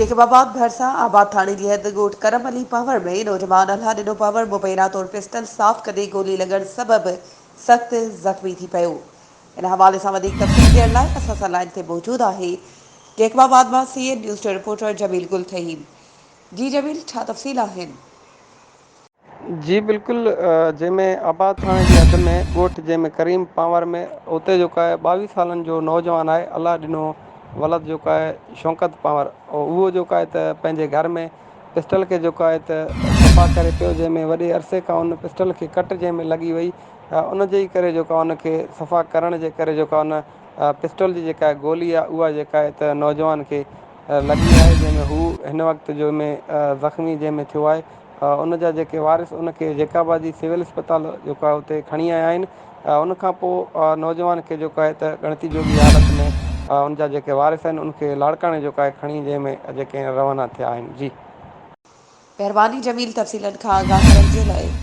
जैकबाबाद भरसा आबाद थाने जी हद ॻोठ करम अली पावर में नौजवान अल्लाह ॾिनो पावर मुबैना तौर पिस्टल साफ़ करे गोली लॻण सबबि सख़्तु ज़ख़्मी थी पियो। इन हवाले सां वधीक तफ़सील ॾियण लाइ असां सां लाइन ते मौजूदु आहे जैकबाबाद मां सीएन न्यूज़ जो रिपोर्टर जमील गुल थहीम। जी जमील, छा तफ़सील आहिनि? जी बिल्कुलु, जंहिंमें आबाद थाणे जी हद में ॻोठ जंहिंमें करीम पावर में उते जेको आहे 22 सालनि जो नौजवान आहे अलाह ॾिनो वलद जेको आहे शौकत पावर, उहो जेको आहे त पंहिंजे घर में पिस्टल खे जेको आहे त सफ़ा करे पियो, जंहिंमें वॾे अरसे खां उन पिस्टल खे कट जंहिंमें लॻी वई, उन जे ई करे जेको आहे उनखे सफ़ा करण जे करे जेका उन पिस्टल जी जेका गोली आहे उहा जेका आहे त नौजवान खे लॻी आहे, जंहिंमें हू हिन वक़्तु जंहिंमें ज़ख़्मी जंहिंमें थियो आहे। उन जा जेके वारिस उनखे जैकाबाद जी सिविल अस्पताल जेको आहे उते खणी आया आहिनि। उनखां पोइ नौजवान खे जेको आहे त ॻणिती जोॻी हालत में उनजा जेके वारिस आहिनि उनखे लाड़काणे जेको आहे खणी जंहिंमें जेके रवाना थिया आहिनि। जी महिरबानी जमील तफ़सीलनि खां आगाह करण जे लाइ।